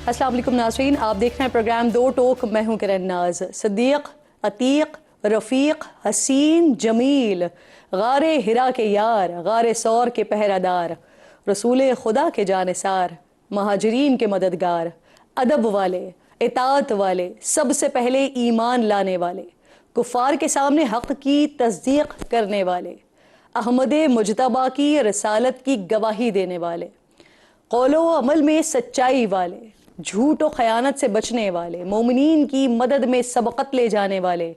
अस्सलाम वालेकुम नाज़रीन, आप देख रहे हैं प्रोग्राम दो टोक। मैं हूं किरण नाज। सदीक, अतीक, रफ़ीक, हसीन, जमील, गारे हिरा के यार, गारे सौर के पहरादार, रसूल खुदा के जानिसार, महाजरीन के मददगार, अदब वाले, इताअत वाले, सबसे पहले ईमान लाने वाले, कुफ़ार के सामने हक़ की तस्दीक करने वाले, अहमद मुजतबा की रसालत की गवाही देने वाले, कौलो अमल में सच्चाई वाले, झूठ और ख़यानत से बचने वाले, मोमिनीन की मदद में सबक़त ले जाने वाले,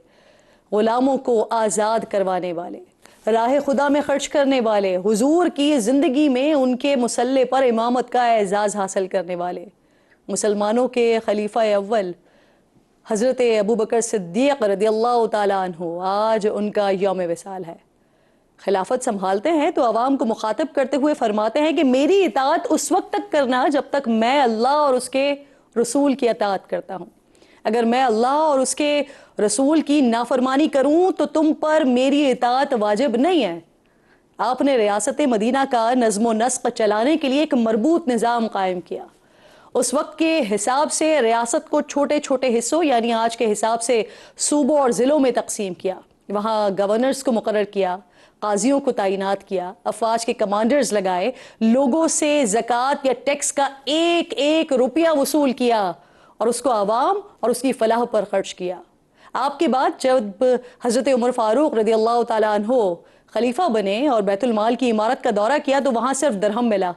ग़ुलामों को आज़ाद करवाने वाले, राह खुदा में खर्च करने वाले, हुजूर की ज़िंदगी में उनके मुसल्ले पर इमामत का एज़ाज़ हासिल करने वाले, मुसलमानों के खलीफा अव्वल हज़रत अबू बकर सिद्दीक़ रज़ियल्लाहु ताला अन्हु, आज उनका यौम विसाल है। खिलाफत संभालते हैं तो अवाम को मुखातिब करते हुए फरमाते हैं कि मेरी इताअत उस वक्त तक करना जब तक मैं अल्लाह और उसके रसूल की इताअत करता हूँ। अगर मैं अल्लाह और उसके रसूल की नाफरमानी करूँ तो तुम पर मेरी इताअत वाजिब नहीं है। आपने रियासत मदीना का नज़्म नस्क़ चलाने के लिए एक मरबूत निज़ाम कायम किया। उस वक्त के हिसाब से रियासत को छोटे छोटे हिस्सों यानी आज के हिसाब से सूबों और ज़िलों में तकसीम किया। वहाँ गवर्नर्स को मुकर्रर किया, काजियों को तैनात किया, अफवाज के कमांडर्स लगाए, लोगों से ज़कात या टैक्स का एक एक रुपया वसूल किया और उसको आवाम और उसकी फलाह पर खर्च किया। आपके बाद जब हज़रत उमर फ़ारूक रज़ियल्लाहु ताला अन्हु खलीफा बने और बैतुल माल की इमारत का दौरा किया तो वहाँ सिर्फ दरहम मिला।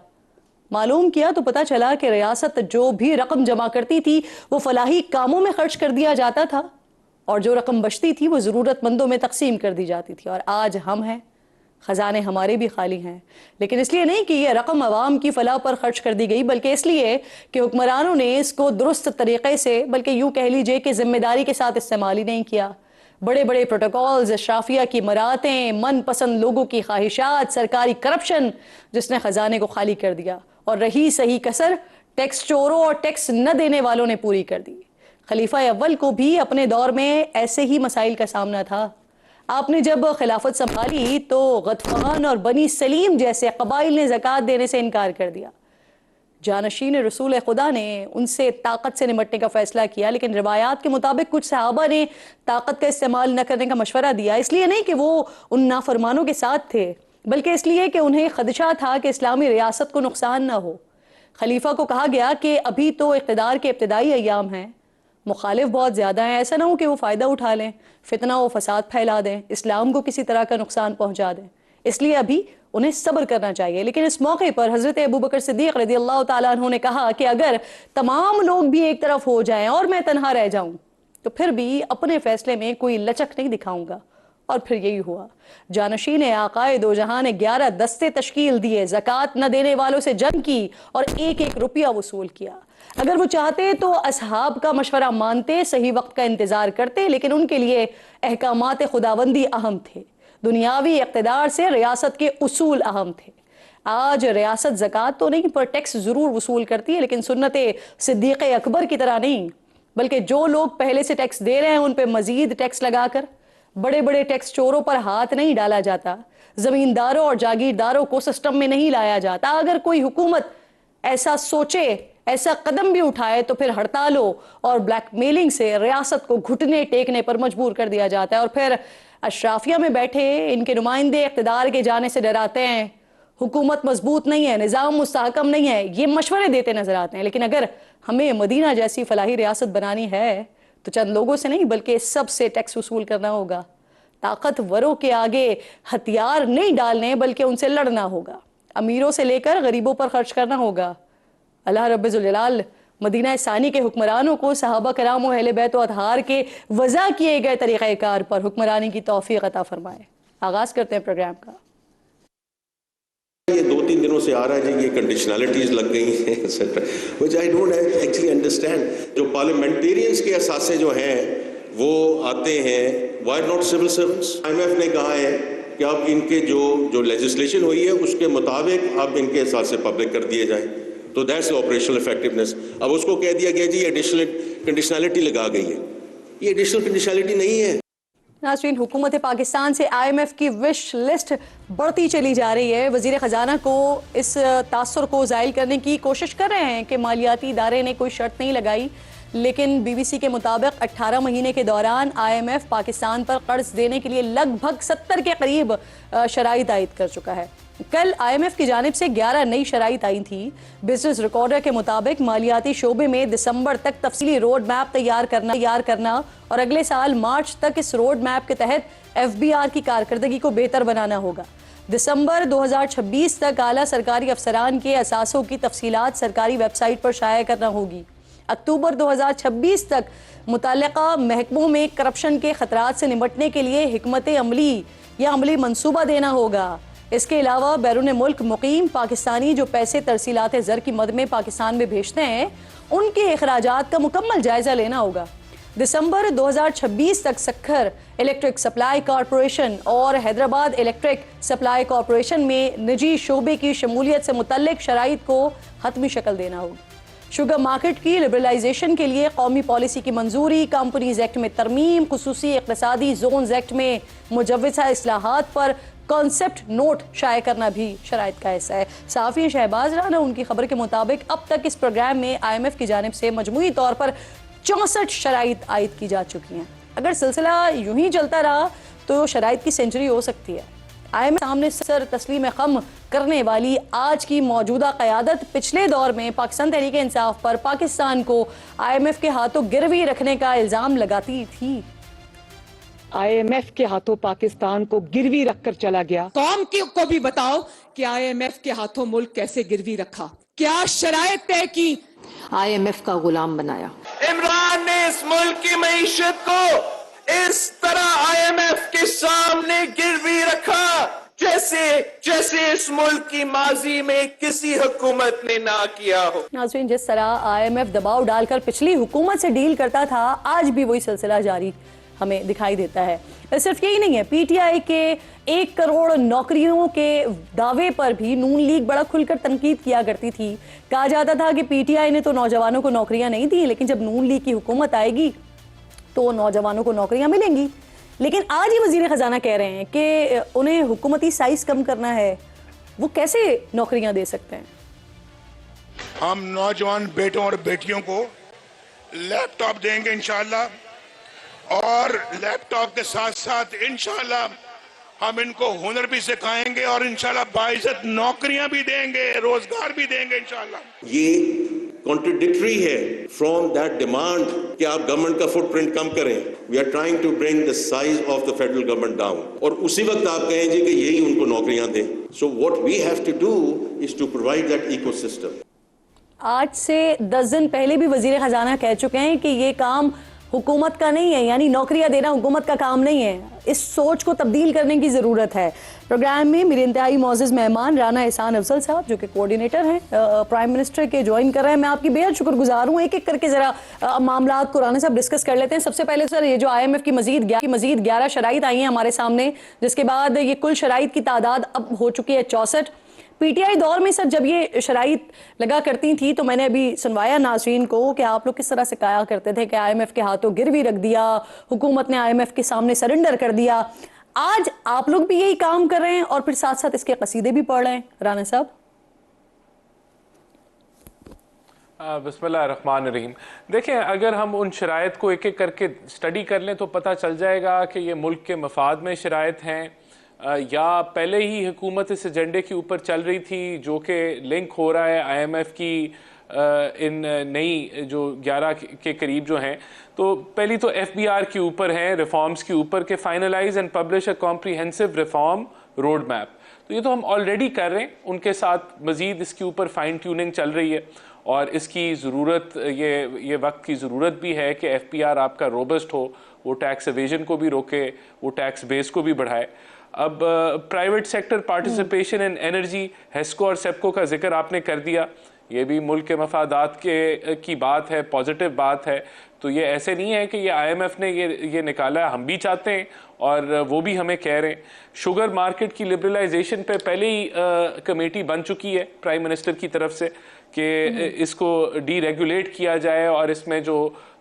मालूम किया तो पता चला कि रियासत जो भी रकम जमा करती थी वो फलाही कामों में खर्च कर दिया जाता था और जो रकम बचती थी वो ज़रूरतमंदों में तकसीम कर दी जाती थी। और आज हम हैं, ख़जाने हमारे भी खाली हैं, लेकिन इसलिए नहीं कि ये रकम आवाम की फलाह पर खर्च कर दी गई, बल्कि इसलिए कि हुक्मरानों ने इसको दुरुस्त तरीक़े से, बल्कि यूँ कह लीजिए कि ज़िम्मेदारी के साथ इस्तेमाल ही नहीं किया। बड़े बड़े प्रोटोकॉल्स, अशराफिया की मरातें, मनपसंद लोगों की ख्वाहिशात, सरकारी करप्शन जिसने ख़जाने को खाली कर दिया और रही सही कसर टैक्स चोरों और टैक्स न देने वालों ने पूरी कर दी। खलीफा अव्वल को भी अपने दौर में ऐसे ही मसाइल का सामना था। आपने जब खिलाफत संभाली तो गतफान और बनी सलीम जैसे कबाइल ने ज़कात देने से इनकार कर दिया। जानशीन रसूल खुदा ने उनसे ताकत से निमटने का फैसला किया, लेकिन रिवायात के मुताबिक कुछ सहाबा ने ताकत का इस्तेमाल न करने का मशवरा दिया। इसलिए नहीं कि वो उन नाफरमानों के साथ थे, बल्कि इसलिए कि उन्हें खदशा था कि इस्लामी रियासत को नुकसान ना हो। खलीफा को कहा गया कि अभी तो इक़्तिदार के इब्तिदाई अय्याम हैं, मुखालिफ बहुत ज़्यादा हैं, ऐसा ना हो कि वो फ़ायदा उठा लें, फितना व फसाद फैला दें, इस्लाम को किसी तरह का नुकसान पहुँचा दें। इसलिए अभी उन्हें सब्र करना चाहिए। लेकिन इस मौके पर हज़रत अबू बकर सिद्दीक़ रज़ियल्लाहु ताला अन्हु ने कहा कि अगर तमाम लोग भी एक तरफ हो जाएं और मैं तन्हा रह जाऊं तो फिर भी अपने फ़ैसले में कोई लचक नहीं दिखाऊंगा। और फिर यही हुआ। जानशीन आकाए दो जहां ने 11 दस्ते तश्कील दिए, ज़कात न देने वालों से जंग की और एक एक रुपया वसूल किया। अगर वो चाहते तो असहाब का मशवरा मानते, सही वक्त का इंतजार करते, लेकिन उनके लिए अहकामात खुदाबंदी अहम थे। दुनियावी इक़्तिदार से रियासत के उसूल अहम थे। आज रियासत ज़कात तो नहीं पर टैक्स ज़रूर वसूल करती है, लेकिन सुन्नत सिद्दीक़ अकबर की तरह नहीं, बल्कि जो लोग पहले से टैक्स दे रहे हैं उन पर मजीद टैक्स लगाकर बड़े बड़े टैक्स चोरों पर हाथ नहीं डाला जाता, जमींदारों और जागीरदारों को सिस्टम में नहीं लाया जाता। अगर कोई हुकूमत ऐसा सोचे, ऐसा कदम भी उठाए तो फिर हड़तालों और ब्लैकमेलिंग से रियासत को घुटने टेकने पर मजबूर कर दिया जाता है। और फिर अशराफिया में बैठे इनके नुमाइंदे इक़्तिदार के जाने से डराते हैं, हुकूमत मजबूत नहीं है, निज़ाम मुस्तहकम नहीं है, ये मशवरे देते नजर आते हैं। लेकिन अगर हमें मदीना जैसी फलाही रियासत बनानी है तो चंद लोगों से नहीं बल्कि सबसे टैक्स वसूल करना होगा। ताकतवरों के आगे हथियार नहीं डालने बल्कि उनसे लड़ना होगा। अमीरों से लेकर गरीबों पर खर्च करना होगा। अल्लाह रब्बुल जलाल मदीना सानी के हुक्मरानों को सहाबा कराम व अहले बैत व अतहार के वज़ा किए गए तरीक़ाकार पर हुक्मरानी की तौफ़ीक़ अता फरमाए। आगाज़ करते हैं प्रोग्राम का। ये 2-3 दिनों से आ रहा है जी, ये कंडीशनलिटीज लग गई हैं etcetera, which I don't actually understand. जो पार्लियामेंटेरियंस के असासे जो हैं वो आते हैं, why not civil servants? IMF ने कहा है कि अब इनके जो लेजिस्लेशन हुई है उसके मुताबिक अब इनके असासे पब्लिक कर दिए जाएं, तो दैट्स ऑपरेशनल इफेक्टिवनेस। अब उसको कह दिया गया जी एडिशनल कंडीशनलिटी लगा गई है, ये एडिशनल कंडीशनलिटी नहीं है। नाज़रीन, हुकूमत पाकिस्तान से IMF की विश लिस्ट बढ़ती चली जा रही है। वज़ीर ख़जाना को इस तासुर को ज़ाहिर करने की कोशिश कर रहे हैं कि मालियाती इदारे ने कोई शर्त नहीं लगाई, लेकिन BBC के मुताबिक 18 महीने के दौरान IMF पाकिस्तान पर कर्ज देने के लिए लगभग 70 के करीब शराइत आयद कर चुका है। कल IMF की जानिब से 11 नई शराइत आई थी। बिजनेस रिकॉर्डर के मुताबिक मालियाती शोबे में दिसंबर तक तफसीली रोड मैप तैयार करना और अगले साल मार्च तक इस रोड मैप के तहत FBR की कारकर्दगी को बेहतर बनाना होगा। दिसंबर 2026 तक आला सरकारी अफसरान के असासों की तफसीलात सरकारी वेबसाइट पर शाया करना होगी। अक्टूबर 2026 तक मुतल्लिका महकमों में करप्शन के खतरात से निपटने के लिए हिकमत अमली मंसूबा देना होगा। इसके अलावा बैरून मुल्क मुकीम पाकिस्तानी जो पैसे तरसीलात ज़र की मद में पाकिस्तान में भेजते हैं, उनके अखराजात का मुकम्मल जायजा लेना होगा। दिसंबर 2026 तक सखर इलेक्ट्रिक सप्लाई कॉरपोरेशन और हैदराबाद इलेक्ट्रिक सप्लाई कॉरपोरेशन में निजी शोबे की शमूलियत से मुतल्लिक शराइत को हतमी शक्ल देना होगी। शुगर मार्केट की लिबरलाइजेशन के लिए कौमी पॉलिसी की मंजूरी, कंपनीज एक्ट में तरमीम, खुसूसी इक़्तिसादी जोन्स एक्ट में मुजव्वज़ा इस्लाहात पर कॉन्सेप्ट नोट शाया करना भी शराइत का हिस्सा है। सहाफ़ी शहबाज राना उनकी खबर के मुताबिक अब तक इस प्रोग्राम में IMF की जानिब से मजमूई तौर पर 64 शराइत आयद की जा चुकी हैं। अगर सिलसिला यूं ही चलता रहा तो शराइत की सेंचुरी हो सकती है। IMF सामने सर तस्लीम खम करने वाली आज की मौजूदा क़यादत पिछले दौर में पाकिस्तान तहरीक इंसाफ पर पाकिस्तान को IMF के हाथों गिरवी रखने का इल्ज़ाम लगाती थी। IMF के हाथों पाकिस्तान को गिरवी रखकर चला गया। कौम को भी बताओ कि IMF के हाथों मुल्क कैसे गिरवी रखा, क्या शराइत तय की, IMF का गुलाम बनाया। इमरान ने इस मुल्क की मईशत को इस तरह IMF के सामने गिरवी रखा जैसे इस मुल्क की माजी में किसी हुकूमत ने ना किया हो। नाज़रीन, जिस तरह IMF दबाव डालकर पिछली हुकूमत से डील करता था, आज भी वही सिलसिला जारी हमें दिखाई देता है। सिर्फ यही नहीं है, PTI के 1 करोड़ नौकरियों के दावे पर भी नून लीग बड़ा खुलकर तनकीद किया करती थी। कहा जाता था कि PTI ने तो नौजवानों को नौकरियां नहीं दी, लेकिन जब नून लीग की हुकूमत आएगी तो नौजवानों को नौकरियां मिलेंगी। लेकिन आज ही वजीर खजाना कह रहे हैं कि उन्हें हुकूमती साइज कम करना है। वो कैसे नौकरियां दे सकते हैं? हम नौजवान बेटों और बेटियों को लैपटॉप देंगे इंशाल्लाह, और लैपटॉप के साथ साथ इंशाल्लाह हम इनको हुनर भी सिखाएंगे और इंशाल्लाह बाइज्जत नौकरियां भी देंगे, रोजगार भी देंगे इंशाल्लाह। ये कॉन्ट्रडिक्टरी है फ्रॉम दैट डिमांड कि आप गवर्नमेंट का फुटप्रिंट कम करें। We are trying to bring the size of the federal government down, और उसी वक्त आप कहें जी कि यही उनको नौकरियां दें। So what we have to do is to provide that ecosystem. आज से 10 दिन पहले भी वजीर खजाना कह चुके हैं कि ये काम हुकूमत का नहीं है, यानी नौकरियां देना हुकूमत का काम नहीं है। इस सोच को तब्दील करने की ज़रूरत है। प्रोग्राम में मेरे इंतहाई मोअज़्ज़ज़ मेहमान राना एहसान अफजल साहब, जो कि कोऑर्डिनेटर हैं प्राइम मिनिस्टर के, ज्वाइन कर रहे हैं। मैं आपकी बेहद शुक्रगुजार हूँ। एक एक करके ज़रा मामला को राना साहब डिस्कस कर लेते हैं। सबसे पहले सर, ये जो IMF की मज़ीद 11 शराइत आई हैं हमारे सामने, जिसके बाद ये कुल शराइत की तादाद अब हो चुकी है 64। PTI दौर में सर जब ये शराइत लगा करती थी तो मैंने अभी सुनवाया नाज़रीन को कि आप लोग किस तरह से कहा करते थे कि IMF के हाथों गिरवी रख दिया, हुकूमत ने IMF के सामने सरेंडर कर दिया। आज आप लोग भी यही काम कर रहे हैं और फिर साथ साथ इसके कसीदे भी पढ़ रहे हैं। राना साहब, बिस्मिल्लाहिर्रहमानिर्रहीम। देखें, अगर हम उन शराइत को एक एक करके स्टडी कर लें तो पता चल जाएगा कि ये मुल्क के मफाद में शराइत हैं या पहले ही हुकूमत इस एजेंडे के ऊपर चल रही थी, जो कि लिंक हो रहा है IMF की इन नई जो 11 के करीब जो हैं। तो पहली तो FBR के ऊपर हैं, रिफॉर्म्स के ऊपर के finalise and publish a comprehensive reform road map. तो ये तो हम ऑलरेडी कर रहे हैं, उनके साथ मज़ीद इसके ऊपर फाइन ट्यूनिंग चल रही है और इसकी ज़रूरत, ये वक्त की ज़रूरत भी है कि FBR आपका रोबस्ट हो, वो टैक्स एवेजन को भी रोके, वो टैक्स बेस को भी बढ़ाए। अब private sector participation in energy, Hesco और सेप्को का जिक्र आपने कर दिया, ये भी मुल्क के मफादात की बात है, पॉजिटिव बात है। तो ये ऐसे नहीं है कि ये IMF ने ये निकाला है, हम भी चाहते हैं और वो भी हमें कह रहे हैं। शुगर मार्केट की लिबरलाइजेशन पे पहले ही कमेटी बन चुकी है प्राइम मिनिस्टर की तरफ से कि इसको डीरेगुलेट किया जाए और इसमें जो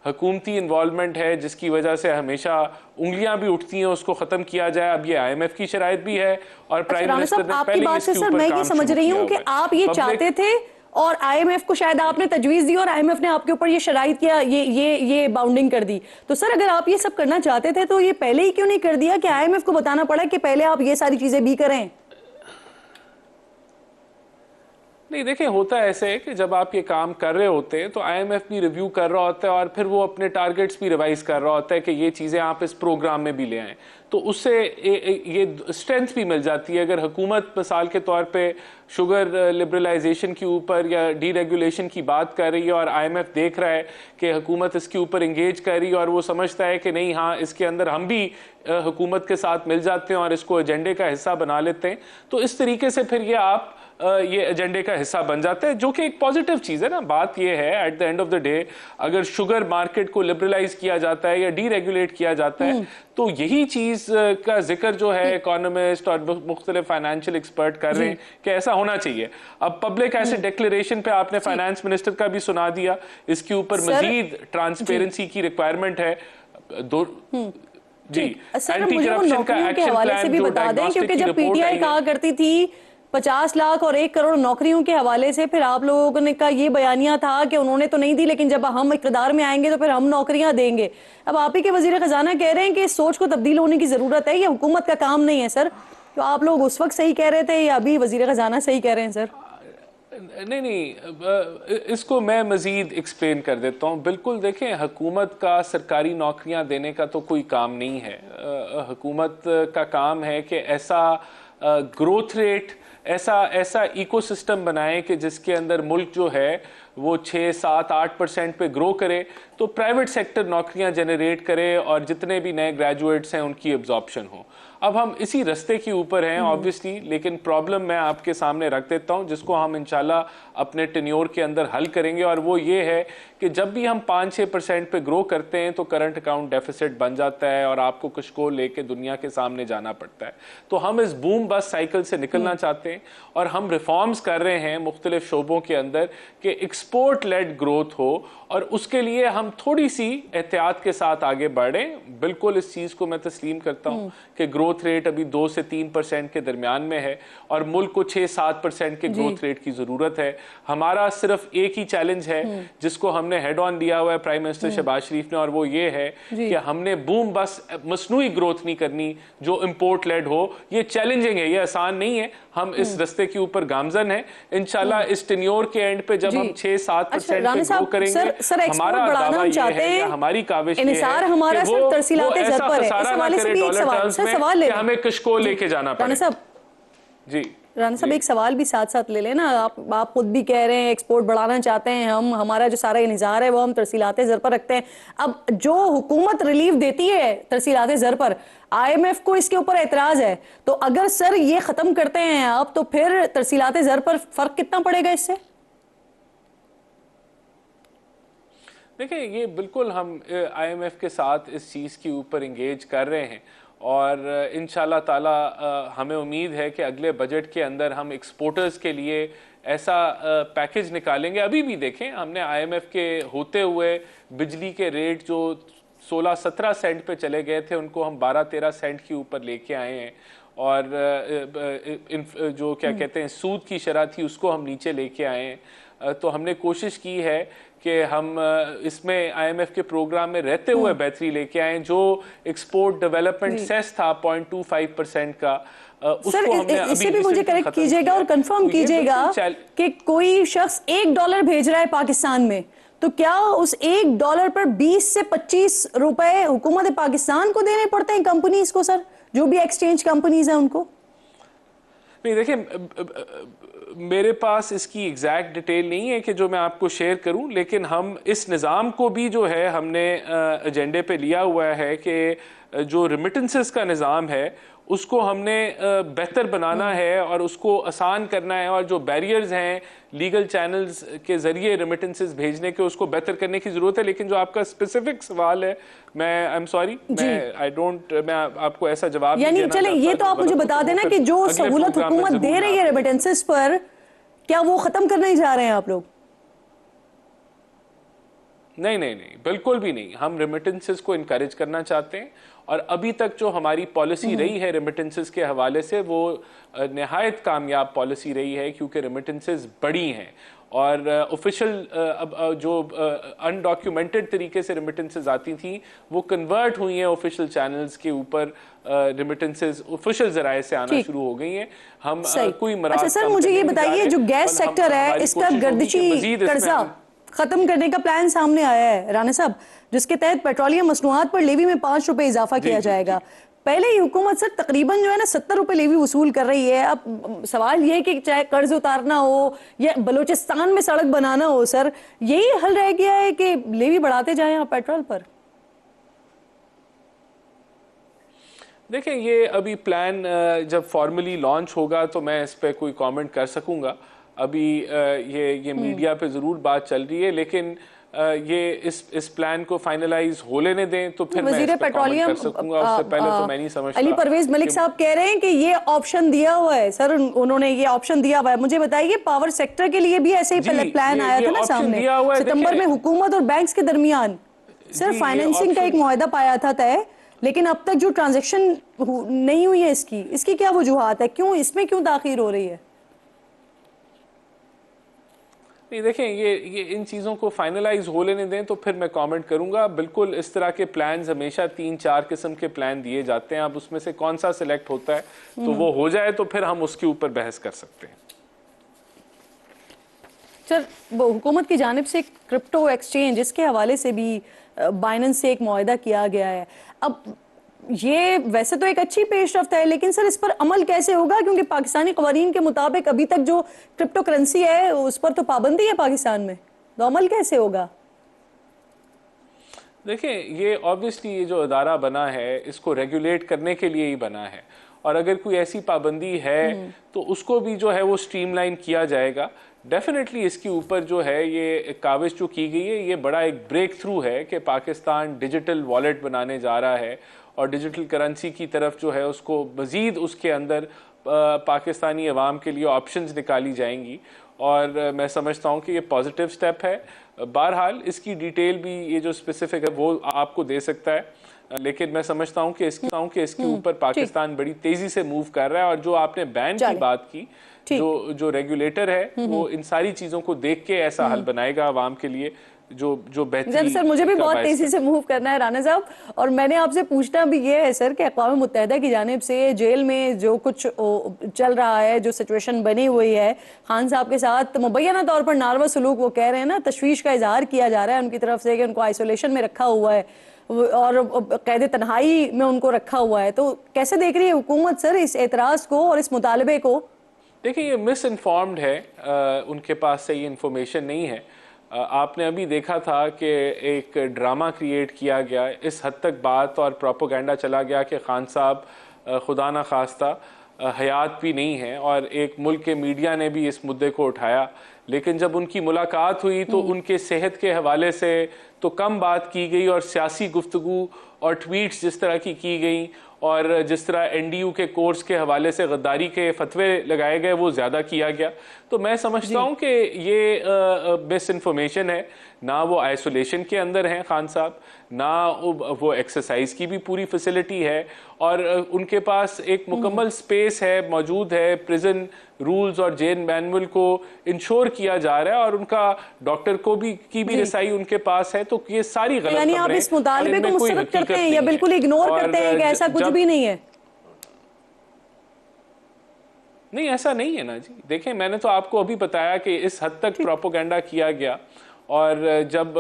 हुकूमती इन्वॉल्वमेंट है जिसकी वजह से हमेशा उंगलियां भी उठती हैं उसको खत्म किया जाए। अब ये IMF की शराइत भी है और प्राइम मिनिस्टर ने पहले ही इसके ऊपर काम समझ रही हूँ कि आप ये चाहते थे और IMF को शायद आपने तजवीज दी और IMF ने आपके ऊपर ये शराइत किया, ये बाउंडिंग कर दी। तो सर अगर आप ये सब करना चाहते थे तो ये पहले ही क्यों नहीं कर दिया कि IMF को बताना पड़ा कि पहले आप ये सारी चीजें भी करें? नहीं देखिए, होता ऐसे है कि जब आप ये काम कर रहे होते हैं तो IMF भी रिव्यू कर रहा होता है और फिर वो अपने टारगेट्स भी रिवाइज कर रहा होता है कि ये चीज़ें आप इस प्रोग्राम में भी ले आएँ, तो उससे ये स्ट्रेंथ भी मिल जाती है। अगर हुकूमत मिसाल के तौर पे शुगर लिबरलाइजेशन के ऊपर या डीरेगुलेशन की बात कर रही है और IMF देख रहा है कि हुकूमत इसके ऊपर इंगेज कर रही है और वो समझता है कि नहीं हाँ इसके अंदर हम भी हुकूमत के साथ मिल जाते हैं और इसको एजेंडे का हिस्सा बना लेते हैं, तो इस तरीके से फिर ये आप ये एजेंडे का हिस्सा बन जाते हैं, जो कि एक पॉजिटिव चीज़ है ना। बात ये है at the end of the day अगर शुगर मार्केट को लिबरलाइज किया जाता है या डीरेगुलेट किया जाता है तो यही चीज़ का जिक्र जो है इकोनॉमिस्ट और मुख्तलिफ फाइनेंशियल एक्सपर्ट कर रहे हैं कि ऐसा होना चाहिए। अब पब्लिक एसेट डिक्लेरेशन पे आपने फाइनेंस मिनिस्टर का भी सुना दिया, इसके ऊपर मजीद ट्रांसपेरेंसी की रिक्वायरमेंट है। जी एंटी करप्शन का एक्शन प्लान भी बता दें, क्योंकि जब PTI कहा करती थी 50 लाख और 1 करोड़ नौकरियों के हवाले से, फिर आप लोगों ने का ये बयानिया था कि उन्होंने तो नहीं दी लेकिन जब हम इक़्तिदार में आएंगे तो फिर हम नौकरियां देंगे। अब आप ही के वजीर खजाना कह रहे हैं कि इस सोच को तब्दील होने की जरूरत है, ये हुकूमत का काम नहीं है। सर तो आप लोग उस वक्त सही कह रहे थे या अभी वजीर खजाना सही कह रहे हैं? सर नहीं, इसको मैं मजीद एक्सप्लेन कर देता हूँ। बिल्कुल देखें, हुकूमत का सरकारी नौकरियां देने का तो कोई काम नहीं है। हुकूमत का काम है कि ऐसा ग्रोथ रेट, ऐसा इकोसिस्टम बनाए कि जिसके अंदर मुल्क जो है वो 6, 7, 8% पे ग्रो करे, तो प्राइवेट सेक्टर नौकरियां जनरेट करे और जितने भी नए ग्रेजुएट्स हैं उनकी एब्जॉर्प्शन हो। अब हम इसी रास्ते के ऊपर हैं ऑब्वियसली, लेकिन प्रॉब्लम मैं आपके सामने रख देता हूं जिसको हम इंशाल्लाह अपने टेन्योर के अंदर हल करेंगे, और वो ये है कि जब भी हम 5-6% पे ग्रो करते हैं तो करंट अकाउंट डेफिसिट बन जाता है और आपको कुछ को लेके दुनिया के सामने जाना पड़ता है। तो हम इस बूम बस साइकिल से निकलना चाहते हैं और हम रिफॉर्म्स कर रहे हैं मुख्तलिफ शोबों के अंदर कि एक्सपोर्ट लेड ग्रोथ हो, और उसके लिए हम थोड़ी सी एहतियात के साथ आगे बढ़ें। बिल्कुल इस चीज़ को मैं तस्लीम करता हूँ कि ग्रोथ रेट अभी 2 से 3% के दरमियान में है और मुल्क को 6-7% के ग्रोथ रेट की ज़रूरत है। हमारा सिर्फ एक ही चैलेंज है जिसको हमने हेड ऑन लिया हुआ है प्राइम मिनिस्टर शहबाज शरीफ ने, और वो ये है कि हमने बूम बस मसनूई ग्रोथ नहीं करनी जो इम्पोर्ट लेड हो। ये चैलेंजिंग है, ये आसान नहीं है। हम इस रास्ते के ऊपर गामजन है। इंशाल्लाह इस टेन्योर के एंड पे जब हम 6-7% पे ग्रो करेंगे, हमारा दावा ये है, हमारी काविश ये है कि वो ऐसा खसारा ना करे डॉलर टर्म्स में कि हमें कशको लेके जाना पड़े। जी राना साहब, एक सवाल भी साथ साथ ले लेना। आप खुद भी कह रहे हैं एक्सपोर्ट बढ़ाना चाहते हैं, हम हमारा जो सारा इन्हिसार है वो हम तरसीलाते ज़र पर रखते हैं। अब जो हुकूमत रिलीफ देती है तरसीलाते ज़र पर, IMF को इसके ऊपर एतराज है, तो अगर सर ये खत्म करते हैं आप तो फिर तरसीलाते ज़र पर फर्क कितना पड़ेगा इससे? देखिए, ये बिल्कुल हम IMF के साथ इस चीज़ के ऊपर इंगेज कर रहे हैं और इंशाल्लाह ताला हमें उम्मीद है कि अगले बजट के अंदर हम एक्सपोर्टर्स के लिए ऐसा पैकेज निकालेंगे। अभी भी देखें, हमने IMF के होते हुए बिजली के रेट जो 16-17 सेंट पे चले गए थे उनको हम 12-13 सेंट के ऊपर लेके आए हैं, और जो क्या कहते हैं सूद की शरह थी उसको हम नीचे लेके आए हैं। तो हमने कोशिश की है कि हम इसमें IMF के प्रोग्राम में रहते हुए बेहतरी लेके आए। जो एक्सपोर्ट डेवलपमेंट सेस था 0.25% का, सर इसे भी मुझे करेक्ट कीजिएगा और कंफर्म कीजिएगा कि कोई शख्स $1 भेज रहा है पाकिस्तान में, तो क्या उस $1 पर 20 से 25 रुपए हुकूमत पाकिस्तान को देने पड़ते हैं कंपनीज को? सर जो भी एक्सचेंज कंपनीज हैं उनको? नहीं देखिए, मेरे पास इसकी एग्जैक्ट डिटेल नहीं है कि जो मैं आपको शेयर करूं, लेकिन हम इस निज़ाम को भी जो है हमने एजेंडे पे लिया हुआ है कि जो रिमिटेंसेस का निज़ाम है उसको हमने बेहतर बनाना है और उसको आसान करना है, और जो बैरियर्स हैं लीगल चैनल्स के ज़रिए रेमिटेंसेस भेजने के उसको बेहतर करने की ज़रूरत है। लेकिन जो आपका स्पेसिफिक सवाल है, मैं आई एम सॉरी, मैं आपको ऐसा जवाब यानी चले ये तो आप मुझे बता देना कि जो सहूलत हुकूमत दे रही है रेमिटेंसेस पर, क्या वो ख़त्म करने ही जा रहे हैं आप लोग? नहीं नहीं नहीं, बिल्कुल भी नहीं। हम रेमिटेंसेस को इनकरेज करना चाहते हैं और अभी तक जो हमारी पॉलिसी रही है रेमिटेंसेस के हवाले से वो निहायत कामयाब पॉलिसी रही है, क्योंकि रेमिटेंसेस बड़ी हैं और ऑफिशियल जो अनडॉक्यूमेंटेड तरीके से रेमिटेंसेस आती थी वो कन्वर्ट हुई हैं ऑफिशियल चैनल्स के ऊपर, रेमिटेंसेस ऑफिशियल जराए से आना शुरू हो गई हैं। हम कोई मराद अच्छा सर, मुझे ये बताइए जो गैस सेक्टर है इसका गर्दिशी कर्जा खत्म करने का प्लान सामने आया है राना साहब, जिसके तहत पेट्रोलियम मसनूआत पर लेवी में 5 रुपए इजाफा किया जाएगा। पहले ही हुकूमत सर तकरीबन जो है ना 70 रुपए लेवी वसूल कर रही है। अब सवाल ये है कि चाहे कर्ज उतारना हो या बलूचिस्तान में सड़क बनाना हो, सर यही हल रह गया है कि लेवी बढ़ाते जाएं आप पेट्रोल पर? देखें, ये अभी प्लान जब फॉर्मली लॉन्च होगा तो मैं इस पर कोई कमेंट कर सकूंगा। अभी ये मीडिया पे ज़रूर बात चल रही है, लेकिन ये इस प्लान को फाइनलाइज हो लेने दें तो फिर मैं इस पे कमेंट कर सकूंगा। उससे पहले तो मैं नहीं समझता। अली परवेज मलिक साहब कह रहे हैं कि ये ऑप्शन दिया हुआ है सर, उन्होंने ये ऑप्शन दिया हुआ है। मुझे बताइए, पावर सेक्टर के लिए भी ऐसे ही प्लान आया था ना सामने सितंबर में हुकूमत और बैंक्स के दरमियान। सर फाइनेंसिंग का एक मुआहदा पाया था तय, लेकिन अब तक जो ट्रांजेक्शन नहीं हुई है इसकी क्या वजूहात है? क्यों इसमें ताखीर हो रही है? नहीं, देखें, ये इन चीज़ों को फाइनलाइज हो लेने दें तो फिर मैं कमेंट करूंगा। बिल्कुल इस तरह के प्लान्स हमेशा 3-4 किस्म के प्लान दिए जाते हैं। अब उसमें से कौन सा सिलेक्ट होता है तो वो हो जाए तो फिर हम उसके ऊपर बहस कर सकते हैं। सर हुकूमत की जानिब से क्रिप्टो एक्सचेंज, इसके हवाले से भी बाइनेंस से एक मुआहदा किया गया है। अब ये वैसे तो एक अच्छी पेशरफ्त है, लेकिन सर इस पर अमल कैसे होगा? क्योंकि पाकिस्तानी कवानीन के मुताबिक अभी तक जो क्रिप्टो करेंसी है उस पर तो पाबंदी है पाकिस्तान में, तो अमल कैसे होगा? देखिए, ये ऑब्वियसली ये जो अदारा बना है इसको रेगुलेट करने के लिए ही बना है, और अगर कोई ऐसी पाबंदी है तो उसको भी जो है वो स्ट्रीमलाइन किया जाएगा। डेफिनेटली इसके ऊपर जो है ये काविश जो की गई है ये बड़ा एक ब्रेक थ्रू है कि पाकिस्तान डिजिटल वॉलेट बनाने जा रहा है और डिजिटल करेंसी की तरफ जो है उसको मज़ीद उसके अंदर पाकिस्तानी अवाम के लिए ऑप्शंस निकाली जाएंगी, और मैं समझता हूँ कि ये पॉजिटिव स्टेप है। बहरहाल इसकी डिटेल भी ये जो स्पेसिफिक है वो आपको दे सकता है, लेकिन मैं समझता हूँ कि इसके ऊपर पाकिस्तान बड़ी तेज़ी से मूव कर रहा है। और जो आपने बैन की बात की, जो रेगुलेटर है वो इन सारी चीज़ों को देख के ऐसा हल बनाएगा अवाम के लिए जो बेहतर। सर मुझे भी बहुत तेजी से मूव करना है राना साहब, और मैंने आपसे पूछना भी ये है सर कि अक़वाम मुत्तहिदा की जानिब से जेल में जो कुछ चल रहा है, जो सिचुएशन बनी हुई है खान साहब के साथ, मुबैना तौर पर नारवा सलूक, वो कह रहे हैं ना, तशवीश का इजहार किया जा रहा है उनकी तरफ से कि उनको आइसोलेशन में रखा हुआ है और कैद तन्हाई में उनको रखा हुआ है। तो कैसे देख रही है हुकूमत सर इस एतराज़ को और इस मुतालबे को? देखिए, ये मिस इन्फॉर्म्ड है, उनके पास सही इंफॉर्मेशन नहीं है। आपने अभी देखा था कि एक ड्रामा क्रिएट किया गया, इस हद तक बात और प्रोपोगेंडा चला गया कि खान साहब खुदा ना खास्ता हयात भी नहीं है, और एक मुल्क के मीडिया ने भी इस मुद्दे को उठाया। लेकिन जब उनकी मुलाकात हुई तो उनके सेहत के हवाले से तो कम बात की गई, और सियासी गुफ्तगू और ट्वीट्स जिस तरह की गई और जिस तरह NDU के कोर्स के हवाले से गद्दारी के फतवे लगाए गए वो ज़्यादा किया गया। तो मैं समझता हूँ कि ये मिस इन्फॉर्मेशन है। ना वो आइसोलेशन के अंदर हैं खान साहब, ना वो एक्सरसाइज की भी पूरी फैसिलिटी है, और उनके पास एक मुकम्मल स्पेस है, मौजूद है। प्रिजन रूल्स और जेल मैनुअल को इंश्योर किया जा रहा है, और उनका डॉक्टर को भी रिसाई उनके पास है। तो ये सारी गलत यानी आप इस मुतालबे को मुस्तरद करते हैं या बिल्कुल इग्नोर करते हैं कि ऐसा कुछ भी नहीं है? नहीं, ऐसा नहीं है ना जी। देखें, मैंने तो आपको अभी बताया कि इस हद तक प्रोपोगेंडा किया गया, और जब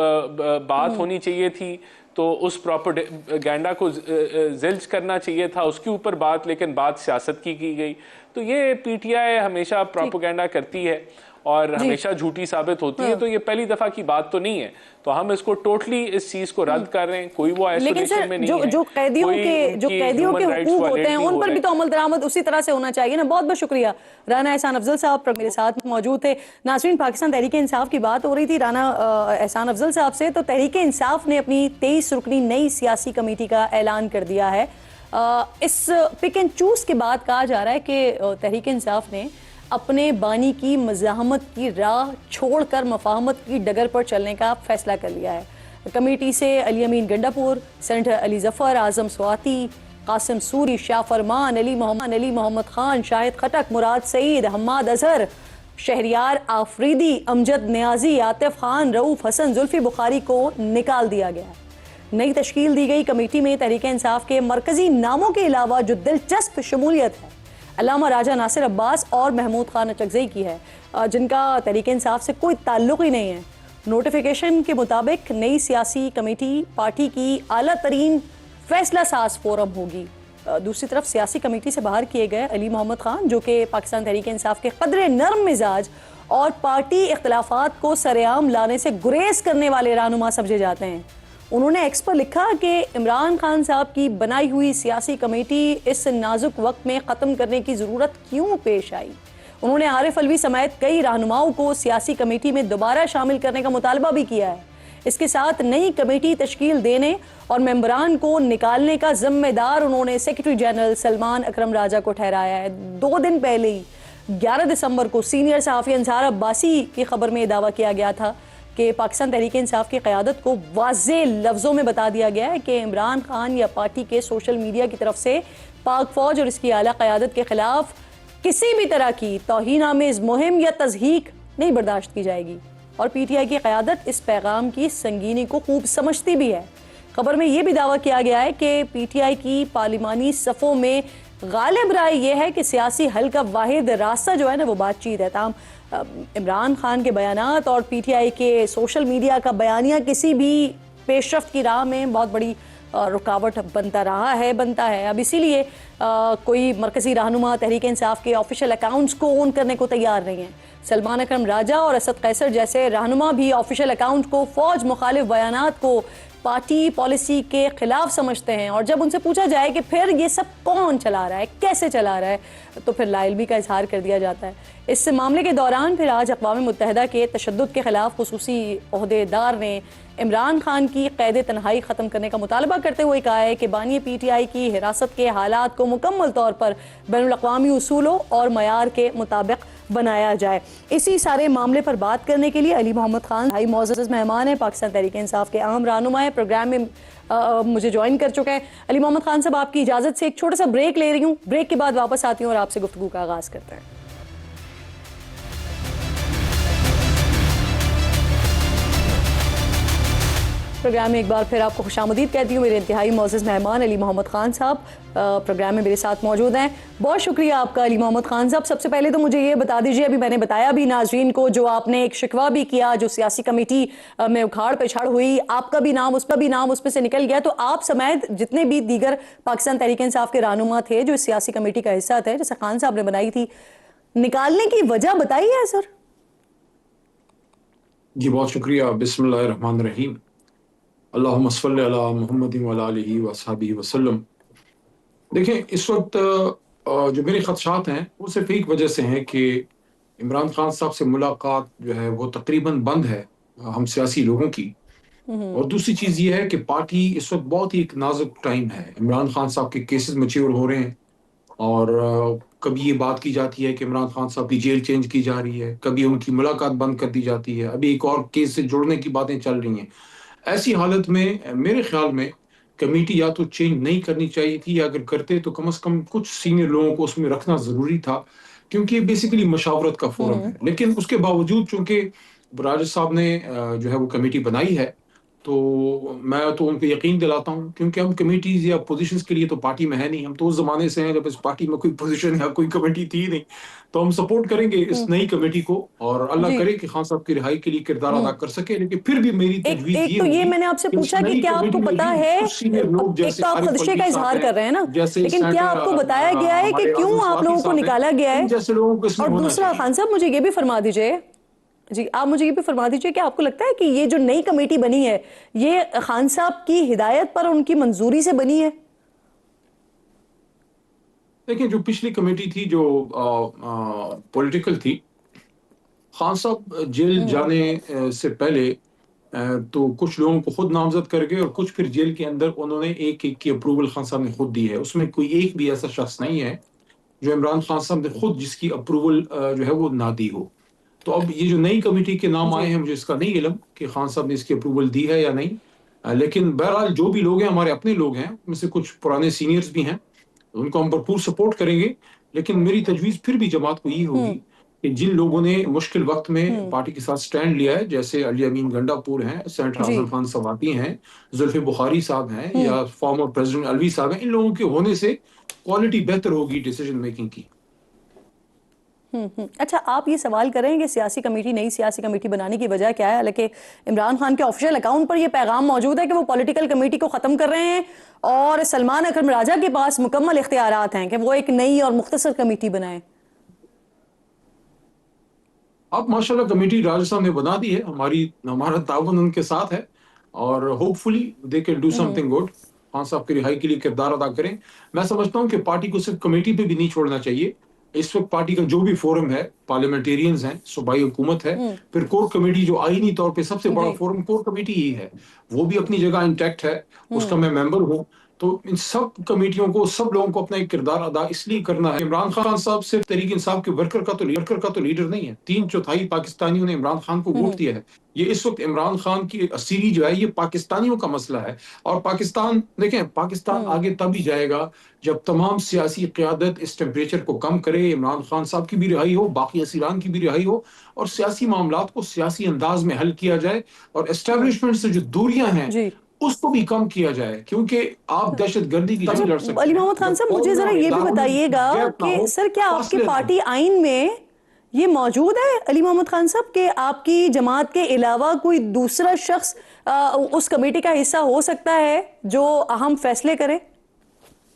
बात होनी चाहिए थी तो उस प्रोपोगेंडा को ज़िल्ज करना चाहिए था, उसके ऊपर बात, लेकिन बात सियासत की गई। तो ये PTI हमेशा प्रोपोगेंडा करती है और हमेशा झूठी साबित होती है, तो ये पहली दफा की बात तो नहीं है। तो हम इसको टोटली इस चीज को रद्द कर रहे हैं, कोई वो आइसोलेशन में नहीं है। जो कैदियों के हुकूक होते हैं उन पर भी तो अमल दरामद उसी तरह से होना चाहिए ना। बहुत बहुत शुक्रिया। राना एहसान अफजल साहब मेरे साथ मौजूद थे। नाज़रीन, पाकिस्तान तहरीक इंसाफ की बात हो रही थी राना एहसान अफजल साहब से, तो तहरीक इंसाफ ने अपनी 23 रुकनी नई सियासी कमेटी का ऐलान कर दिया है। इस पिक एंड चूज के बाद कहा जा रहा है कि तहरीक इंसाफ ने अपने बानी की मज़ाहमत की राह छोड़कर मफाहमत की डगर पर चलने का फैसला कर लिया है। कमेटी से अली अमीन गंडापुर, सेनेटर अली जफर, आजम स्वाति, कासिम सूरी, शाह फरमान, अली मोहम्मद खान, शाहिद खटक, मुराद सईद, हम्माद अजहर, शहरियार आफरीदी, अमजद न्याजी, आतिफ खान, रऊफ हसन, जुल्फी बुखारी को निकाल दिया गया है। नई तश्कील दी गई कमेटी में तहरीक इंसाफ के मरकजी नामों के अलावा जो दिलचस्प शमूलियत है अल्लामा राजा नासिर अब्बास और महमूद खान अचकज़ई की है, जिनका तहरीक इंसाफ से कोई ताल्लुक ही नहीं है। नोटिफिकेशन के मुताबिक नई सियासी कमेटी पार्टी की आला तरीन फैसला साज फोरम होगी। दूसरी तरफ सियासी कमेटी से बाहर किए गए अली मोहम्मद खान, जो कि पाकिस्तान तहरीक इंसाफ के कदरे नर्म मिजाज और पार्टी इख्तलाफात को सरेआम लाने से गुरेज करने वाले रहनुमा समझे जाते हैं, उन्होंने एक्स पर लिखा कि इमरान खान साहब की बनाई हुई सियासी कमेटी इस नाजुक वक्त में ख़त्म करने की ज़रूरत क्यों पेश आई। उन्होंने आरिफ अलवी समेत कई रहनुमाओं को सियासी कमेटी में दोबारा शामिल करने का मुतालबा भी किया है। इसके साथ नई कमेटी तश्कील देने और मेंबरान को निकालने का जिम्मेदार उन्होंने सेक्रेटरी जनरल सलमान अकरम राजा को ठहराया है। 2 दिन पहले ही 11 दिसंबर को सीनियर सहाफ़ी अंसार अब्बासी की खबर में दावा किया गया था कि पाकिस्तान तहरीक इंसाफ की क़यादत को वाज़े लफ्ज़ों में बता दिया गया है कि इमरान खान या पार्टी के सोशल मीडिया की तरफ से पाक फ़ौज और इसकी आला क़यादत के ख़िलाफ़ किसी भी तरह की तौहीन आमेज़ मुहिम या तज़हीक नहीं बर्दाश्त की जाएगी। और PTI की क़यादत इस पैगाम की संगीनी को खूब समझती भी है। खबर में यह भी दावा किया गया है कि PTI की पार्लिमानी सफ़ों में गालिब राय यह है कि सियासी हल का वाहिद रास्ता जो है ना वो बातचीत है। ताम इमरान खान के बयानात और PTI के सोशल मीडिया का बयानिया किसी भी पेशरफ्त की राह में बहुत बड़ी रुकावट बनता है। अब इसीलिए कोई मरकज़ी रहनुमा तहरीक इंसाफ के ऑफिशियल अकाउंट्स को ओन करने को तैयार नहीं है। सलमान अकरम राजा और असद कैसर जैसे रहनुमा भी ऑफिशियल अकाउंट को फ़ौज मुखालिफ बयानात को पार्टी पॉलिसी के खिलाफ समझते हैं। और जब उनसे पूछा जाए कि फिर ये सब कौन चला रहा है, कैसे चला रहा है, तो फिर लाइल्मी का इजहार कर दिया जाता है। इस मामले के दौरान फिर आज अक़वाम मुत्तहिदा के तशद्दुद के खिलाफ खुसूसी ओहदेदार ने इमरान खान की क़ैद तन्हाई ख़त्म करने का मुतालबा करते हुए कहा है कि बानी PTI की हिरासत के हालात को मुकम्मल तौर पर बैनुल-अक़वामी उसूलों और मयार के मुताबिक बनाया जाए। इसी सारे मामले पर बात करने के लिए अली मोहम्मद खान भाई मौजूद मेहमान है, पाकिस्तान तहरीक इंसाफ के अहम रहनुमा है, प्रोग्राम में मुझे ज्वाइन कर चुका है। अली मोहम्मद खान साहब, आपकी इजाज़त से एक छोटा सा ब्रेक ले रही हूँ, ब्रेक के बाद वापस आती हूँ और आपसे गुफ्तगू का आगाज़ करते हैं। प्रोग्राम में एक बार फिर आपको खुशामदीद कहती हूँ। मेरे इंतहाई मौजूद मेहमान अली मोहम्मद खान साहब प्रोग्राम में मेरे साथ मौजूद हैं। बहुत शुक्रिया आपका अली मोहम्मद खान साहब। सबसे पहले तो मुझे ये बता दीजिए, अभी मैंने बताया भी नाजरीन को, जो आपने एक शिकवा भी किया जो सियासी कमेटी में उखाड़ पिछाड़ हुई, आपका भी नाम उसका भी नाम उसमें से निकल गया, तो आप समेत जितने भी दीगर पाकिस्तान तहरीक इंसाफ के रहनुमा थे जो इस सियासी कमेटी का हिस्सा थे, जैसे खान साहब ने बनाई थी, निकालने की वजह बताई है सर? जी बहुत शुक्रिया। बिस्मिल्लाहिर्रहमानिर्रहीम। अल्लाहुम्मा सल्लि अला मुहम्मदिन व अला आलिहि व अस्हाबिहि वसल्लम। देखें, इस वक्त जो मेरे खदशात हैं वो सिर्फ एक वजह से हैं कि इमरान खान साहब से मुलाकात जो है वो तकरीबन बंद है हम सियासी लोगों की। और दूसरी चीज़ ये है कि पार्टी इस वक्त बहुत ही एक नाजुक टाइम है। इमरान खान साहब के केसेस मैच्योर हो रहे हैं और कभी ये बात की जाती है कि इमरान खान साहब की जेल चेंज की जा रही है, कभी उनकी मुलाकात बंद कर दी जाती है, अभी एक और केस से जुड़ने की बातें चल रही हैं। ऐसी हालत में मेरे ख्याल में कमेटी या तो चेंज नहीं करनी चाहिए थी, या अगर करते तो कम से कम कुछ सीनियर लोगों को उसमें रखना ज़रूरी था, क्योंकि बेसिकली मशावरत का फोरम है। लेकिन उसके बावजूद चूंकि राजा साहब ने जो है वो कमेटी बनाई है, तो मैं तो उनको यकीन दिलाता हूँ, क्योंकि हम कमेटीज या पोजीशंस के लिए तो पार्टी में है नहीं। हम तो उस जमाने से हैं जब इस पार्टी में कोई पोजीशन या कोई कमेटी थी नहीं। तो हम सपोर्ट करेंगे इस नई कमेटी को, और अल्लाह करे कि खान साहब की रिहाई के लिए किरदार अदा कर सके। लेकिन फिर भी मेरी तजवीज़ एक तो ये मैंने आपसे पूछा कि क्या आपको पता है, एक तो आप खदशे का इजहार कर रहे हैं ना, लेकिन क्या आपको बताया गया है कि क्यों आप लोगों को निकाला गया है? और दूसरा खान साहब मुझे ये भी फरमा दीजिए जी, आप मुझे ये भी फरमा दीजिए कि आपको लगता है कि ये जो नई कमेटी बनी है ये खान साहब की हिदायत पर, उनकी मंजूरी से बनी है? देखिए, जो पिछली कमेटी थी जो पॉलिटिकल थी, खान साहब जेल जाने से पहले तो कुछ लोगों को खुद नामजद कर गए और कुछ फिर जेल के अंदर उन्होंने एक एक की अप्रूवल खान साहब ने खुद दी है। उसमें कोई एक भी ऐसा शख्स नहीं है जो इमरान खान साहब ने खुद जिसकी अप्रूवल जो है वो ना दी हो। तो अब ये जो नई कमेटी के नाम आए हैं, मुझे इसका नहीं इल्म कि खान साहब ने इसकी अप्रूवल दी है या नहीं, लेकिन बहरहाल जो भी लोग हैं हमारे अपने लोग हैं, उनमें से कुछ पुराने सीनियर्स भी हैं, उनको हम भरपूर सपोर्ट करेंगे। लेकिन मेरी तजवीज़ फिर भी जमात को यही होगी कि जिन लोगों ने मुश्किल वक्त में पार्टी के साथ स्टैंड लिया है, जैसे अली अमीन गंडापुर हैं, सेनेटर जी आजम खान सवाती हैं, जुल्फी बुखारी साहब हैं, या फॉर्मर प्रेसिडेंट अलवी साहब हैं, इन लोगों के होने से क्वालिटी बेहतर होगी डिसीजन मेकिंग की। अच्छा, आप ये सवाल करें कि सियासी कमेटी, नई सियासी कमेटी बनाने की वजह क्या है? हालांकि इमरान खान के ऑफिशियल अकाउंट पर यह पैगाम मौजूद है कि वो पॉलिटिकल कमेटी को ख़त्म कर रहे हैं और सलमान अकरम राजा के पास मुकम्मल इख्तियारात हैं कि वो एक नई और मुख्तसर कमेटी बनाएं। अब माशाल्लाह कमेटी राजा साहब ने बना दी है, हमारा ताउन उनके साथ है और hopefully they can do something good. Khan साहब की रिहाई के लिए किरदार अदा करें। मैं समझता हूँ कि पार्टी को सिर्फ कमेटी पे भी नहीं छोड़ना चाहिए। इस वक्त पार्टी का जो भी फोरम है, पार्लियामेंटेरियंस हैं, सूबाई हुकूमत है, फिर कोर कमेटी जो आईनी तौर पे सबसे बड़ा फोरम कोर कमेटी ही है, वो भी अपनी जगह इंटैक्ट है, उसका मैं मेंबर हूँ। तो इन सब कमेटियों को, सब लोगों को अपना एक किरदार अदा इसलिए करना है। इमरान खान साहब सिर्फ तहरीक इंसाफ के वर्कर का तो लीडर नहीं है। 3/4 पाकिस्तानियों ने इमरान खान को वोट दिया है। ये इस वक्त इमरान खान की सीरी जो है, ये पाकिस्तानियों का मसला है। और पाकिस्तान, देखें, पाकिस्तान आगे तब ही जाएगा जब तमाम सियासी क़यादत इस टेम्परेचर को कम करे, इमरान खान साहब की भी रिहाई हो, बाकी असीरान की भी रिहाई हो, और सियासी मामलात को सियासी अंदाज में हल किया जाए, और एस्टेब्लिशमेंट से जो दूरियां हैं उसको भी कम किया जाए, क्योंकि आप दहशतगर्दी की जंग लड़ सकते हैं। अली मोहम्मद खान साहब, मुझे जरा ये भी बताइएगा कि सर, क्या आपकी पार्टी आइन में ये मौजूद है, अली मोहम्मद खान साहब, कि आपकी जमात के अलावा कोई दूसरा शख्स उस कमेटी का हिस्सा हो सकता है जो अहम फैसले करे?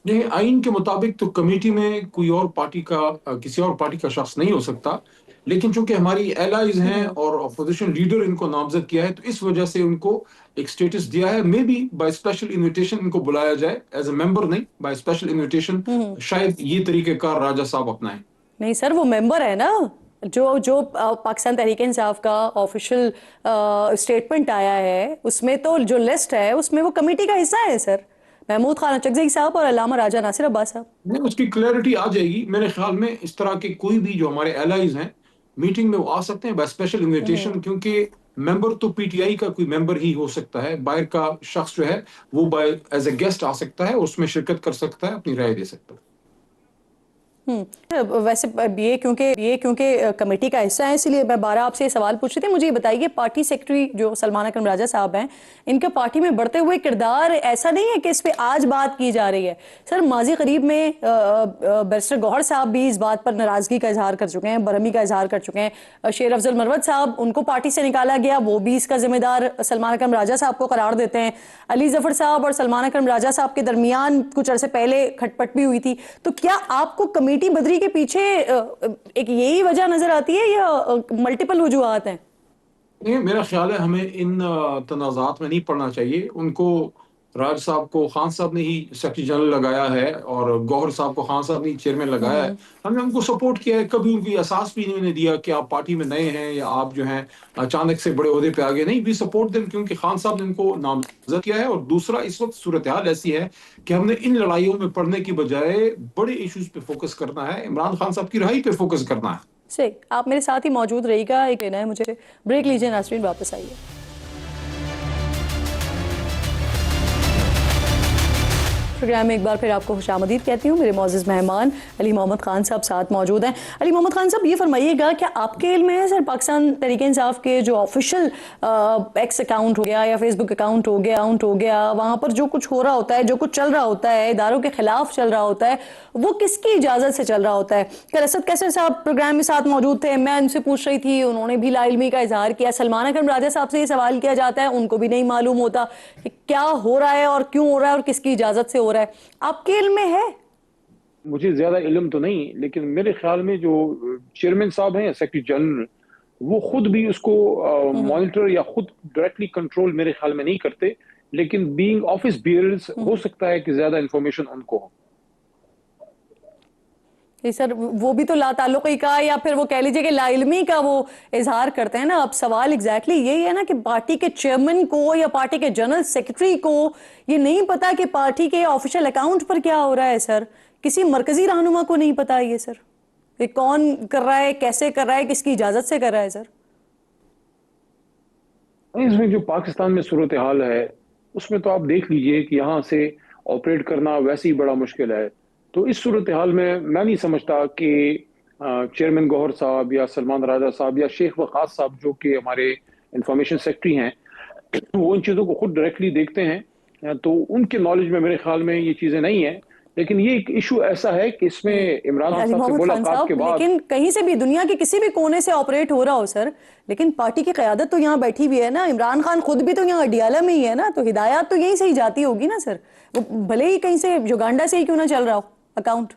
नहीं, आइन के मुताबिक तो कमेटी में कोई और पार्टी का, किसी और पार्टी का शख्स नहीं हो सकता, लेकिन चूंकि हमारी एलाइज हैं और अपोजिशन लीडर इनको नामजद किया है, तो इस वजह से उनको एक स्टेटस दिया है। May be by special invitation इनको बुलाया जाए, एज ए मेंबर नहीं, बाय स्पेशल इनविटेशन। शायद ये तरीकेकार राजा साहब अपनाएं। नहीं सर, वो मेंबर है ना, जो पाकिस्तान तहरीक इंसाफ का ऑफिशियल स्टेटमेंट आया है, उसमें तो जो लिस्ट है उसमें वो कमेटी का हिस्सा है सर, महमूद खान अचकज़ई साहब और अल्लामा राजा नासिर अब्बास साहब। नहीं, उसकी क्लैरिटी आ जाएगी मेरे ख्याल में। इस तरह के कोई भी जो हमारे एलाइज हैं मीटिंग में वो आ सकते हैं बाय स्पेशल इनविटेशन, क्योंकि मेंबर तो पीटीआई का कोई मेंबर ही हो सकता है, बाहर का शख्स जो है वो बाय एज ए गेस्ट आ सकता है, उसमें शिरकत कर सकता है, अपनी राय दे सकता है। वैसे ये क्योंकि कमेटी का हिस्सा है, इसलिए मैं बारह आपसे ये सवाल पूछ रही थी। मुझे ये बताइए, पार्टी सेक्रेटरी जो सलमान अकरम राजा साहब हैं, इनका पार्टी में बढ़ते हुए किरदार ऐसा नहीं है कि इस पे आज बात की जा रही है। सर, माजी करीब में बैरिस्टर गौहर साहब भी इस बात पर नाराजगी का इजहार कर चुके हैं, बरहमी का इजहार कर चुके हैं। शेर अफजल मरवत साहब, उनको पार्टी से निकाला गया, वो भी इसका जिम्मेदार सलमान अकरम राजा साहब को करार देते हैं। अली जफर साहब और सलमान अकरम राजा साहब के दरमियान कुछ अरसे पहले खटपट भी हुई थी। तो क्या आपको कमेटी बदली के पीछे एक यही वजह नजर आती है या मल्टीपल वजूहात हैं? नहीं, मेरा ख्याल है हमें इन तनाज़ात में नहीं पड़ना चाहिए। उनको, राज साहब को खान साहब ने ही सेक्रेटरी जनरल लगाया है और गौहर साहब को खान साहब ने चेयरमैन लगाया है। हमने उनको सपोर्ट किया है, कभी उनकी एहसास भी नहीं दिया कि आप पार्टी में नए हैं या आप जो हैं अचानक से बड़े ओहदे पे आ गए। नहीं, भी सपोर्ट देम, क्योंकि खान साहब ने उनको नामजद किया है। और दूसरा, इस वक्त सूरत हाल ऐसी है कि हमने इन लड़ाइयों में पड़ने की बजाय बड़े इशूज पे फोकस करना है, इमरान खान साहब की रिहाई पे फोकस करना है। सही, आप मेरे साथ ही मौजूद रहिएगा। एक लेना है मुझे, ब्रेक लीजिए नाज़रीन, वापस आइए। प्रोग्राम में एक बार फिर आपको खुशामदीद कहती हूँ। मेरे मौजूद मेहमान अली मोहम्मद खान साहब साथ मौजूद हैं। अली मोहम्मद खान साहब, ये फरमाइएगा, क्या आपके इल्म है सर, पाकिस्तान तहरीक इंसाफ के जो ऑफिशियल एक्स अकाउंट हो गया या फेसबुक अकाउंट हो गया, वहाँ पर जो कुछ हो रहा होता है, जो कुछ चल रहा होता है, इदारों के खिलाफ चल रहा होता है, वो किसकी इजाज़त से चल रहा होता है? कल असद कैसर साहब प्रोग्राम में साथ मौजूद थे, मैं उनसे पूछ रही थी, उन्होंने भी लाइल्मी का इजहार किया। सलमान अकरम राजा साहब से ये सवाल किया जाता है, उनको भी नहीं मालूम होता कि क्या हो रहा है और क्यों हो रहा है और किसकी इजाज़त से हो रहा है। आपके इल्म में है? मुझे ज्यादा इल्म तो नहीं, लेकिन मेरे ख्याल में जो चेयरमैन साहब हैं, सेक्रेटरी जनरल, वो खुद भी उसको मॉनिटर या खुद डायरेक्टली कंट्रोल मेरे ख्याल में नहीं करते, लेकिन बीइंग ऑफिस बियरर्स हो सकता है कि ज्यादा इंफॉर्मेशन उनको हो। सर, वो भी तो लाताल्लुक़ी का या फिर वो कह लीजिए कि लाइल्मी का वो इजहार करते हैं ना। अब सवाल एग्जैक्टली यही है ना कि पार्टी के चेयरमैन को या पार्टी के जनरल सेक्रेटरी को ये नहीं पता कि पार्टी के ऑफिशियल अकाउंट पर क्या हो रहा है सर। किसी मरकजी रहनुमा को नहीं पता ये सर, ये कौन कर रहा है, कैसे कर रहा है, किसकी इजाजत से कर रहा है सर। इसमें जो पाकिस्तान में सूरत हाल है, उसमें तो आप देख लीजिए कि यहाँ से ऑपरेट करना वैसे ही बड़ा मुश्किल है। तो इस सूरत हाल में मैं नहीं समझता कि चेयरमैन गौहर साहब या सलमान राजा साहब या शेख वकास साहब जो कि हमारे इंफॉर्मेशन सेक्रेटरी हैं, वो इन चीज़ों को खुद डायरेक्टली देखते हैं, तो उनके नॉलेज में मेरे ख्याल में ये चीज़ें नहीं है। लेकिन ये एक इशू ऐसा है कि इसमें इमरान खान साहब से मुलाकात के बाद, लेकिन कहीं से भी दुनिया के किसी भी कोने से ऑपरेट हो रहा हो सर, लेकिन पार्टी की क़यादत तो यहाँ बैठी हुई है ना, इमरान खान खुद भी तो यहाँ अडियाला में ही है ना, तो हिदायत तो यहीं से ही जाती होगी ना सर, वो भले ही कहीं से युगांडा से ही क्यों ना चल रहा हो अकाउंट।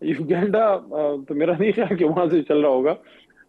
युगांडा तो मेरा नहीं ख्याल कि वहां से चल रहा होगा,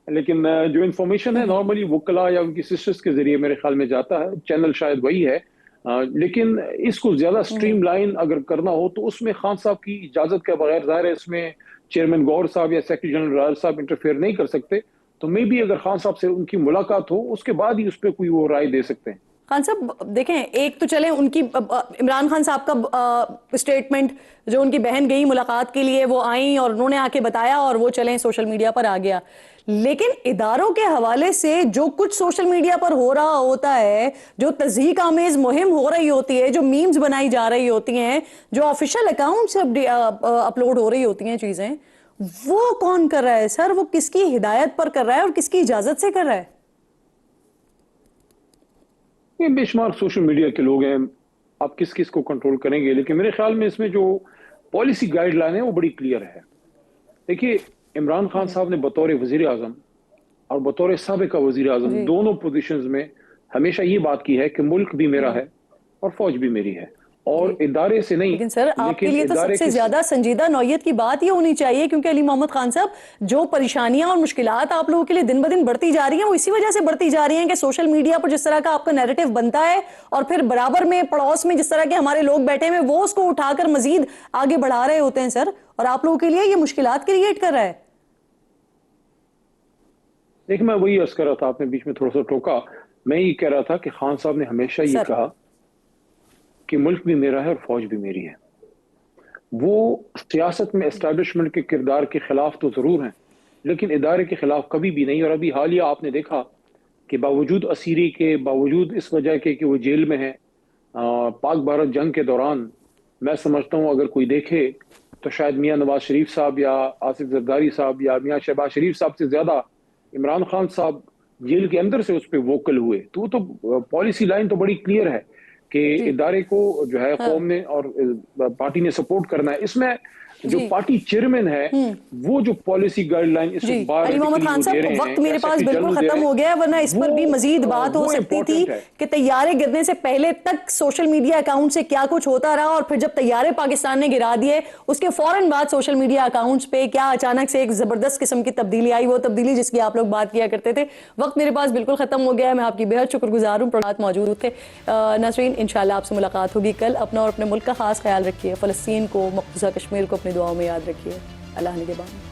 लेकिन जो इन्फॉर्मेशन है नॉर्मली वकला या उनकी सिस्टर्स के जरिए मेरे ख्याल में जाता है, चैनल शायद वही है। लेकिन इसको ज्यादा स्ट्रीमलाइन अगर करना हो तो उसमें खान साहब की इजाजत के बगैर, जाहिर है इसमें चेयरमैन गौहर साहब या सेक्रेटरी जनरल राज साहब इंटरफेयर नहीं कर सकते। तो मे बी अगर खान साहब से उनकी मुलाकात हो उसके बाद ही उस पर कोई वो राय दे सकते हैं। खान साहब देखें, एक तो चले उनकी इमरान खान साहब का स्टेटमेंट, जो उनकी बहन गई मुलाकात के लिए, वो आई और उन्होंने आके बताया और वो चले सोशल मीडिया पर आ गया। लेकिन इदारों के हवाले से जो कुछ सोशल मीडिया पर हो रहा होता है, जो तज़हीक आमेज मुहिम हो रही होती है, जो मीम्स बनाई जा रही होती हैं, जो ऑफिशियल अकाउंट से अपलोड हो रही होती हैं चीजें, वो कौन कर रहा है सर? वो किसकी हिदायत पर कर रहा है और किसकी इजाजत से कर रहा है? ये बेशुमार सोशल मीडिया के लोग हैं, आप किस किस को कंट्रोल करेंगे। लेकिन मेरे ख्याल में इसमें जो पॉलिसी गाइडलाइन है वो बड़ी क्लियर है। देखिए, इमरान खान साहब ने बतौर वजीर आजम और बतौर साबिका वजीर आजम दोनों पोजीशंस में हमेशा ये बात की है कि मुल्क भी मेरा है और फौज भी मेरी है, और इदारे से नहीं। लेकिन सर आपके लिए तो सबसे ज्यादा संजीदा नौयत की बात ये होनी चाहिए, क्योंकि अली मोहम्मद खान साहब, जो परेशानियां और मुश्किलात आप लोगों के लिए दिन ब दिन बढ़ती जा रही हैं, वो इसी वजह से बढ़ती जा रही हैं कि सोशल मीडिया पर जिस तरह का आपका नैरेटिव बनता है और फिर बराबर में पड़ोस में जिस तरह के हमारे लोग बैठे हैं वो उसको उठाकर मजीद आगे बढ़ा रहे होते हैं सर, और आप लोगों के लिए ये मुश्किलात क्रिएट कर रहा है। देखिए, मैं वही अर्ज कर रहा था, आपने बीच में थोड़ा सा टोका। मैं ये कह रहा था कि खान साहब ने हमेशा ये कहा कि मुल्क भी मेरा है और फौज भी मेरी है। वो सियासत में एस्टैब्लिशमेंट के किरदार के खिलाफ तो जरूर हैं, लेकिन इदारे के खिलाफ कभी भी नहीं। और अभी हालिया आपने देखा कि बावजूद असीरी के, बावजूद इस वजह के कि वो जेल में है, पाक भारत जंग के दौरान, मैं समझता हूँ अगर कोई देखे तो शायद मियाँ नवाज शरीफ साहब या आसिफ जरदारी साहब या मियाँ शहबाज शरीफ साहब से ज्यादा इमरान खान साहब जेल के अंदर से उस पर वोकल हुए। तो पॉलिसी लाइन तो बड़ी क्लियर है कि इदारे को जो है कौम ने और पार्टी ने सपोर्ट करना है। इसमें जो पार्टी चेयरमैन है वो जो पॉलिसी गाइडलाइन इस बार अली मोहम्मद खान साहब, वक्त मेरे पास बिल्कुल खत्म हो गया, वरना इस पर भी मजीद बात हो सकती थी कि तैयारे गिरने से पहले तक सोशल मीडिया अकाउंट से क्या कुछ होता रहा, और फिर जब तैयारे पाकिस्तान ने गिरा दिए उसके फौरन बाद सोशल मीडिया अकाउंट्स पे क्या अचानक से एक जबरदस्त किस्म की तब्दीली आई, वो तब्दीली जिसकी आप लोग बात किया करते थे। वक्त मेरे पास बिल्कुल खत्म हो गया है, मैं आपकी बेहद शुक्रगुजार हूँ, प्रोग्राम मौजूद थे। नाज़रीन, इंशाल्लाह आपसे मुलाकात होगी कल। अपना और अपने मुल्क का खास ख्याल रखिए, फ़लस्तीन को, मक़बूज़ा कश्मीर को अपनी दुआओं में याद रखिए। अल्लाह निगहबान।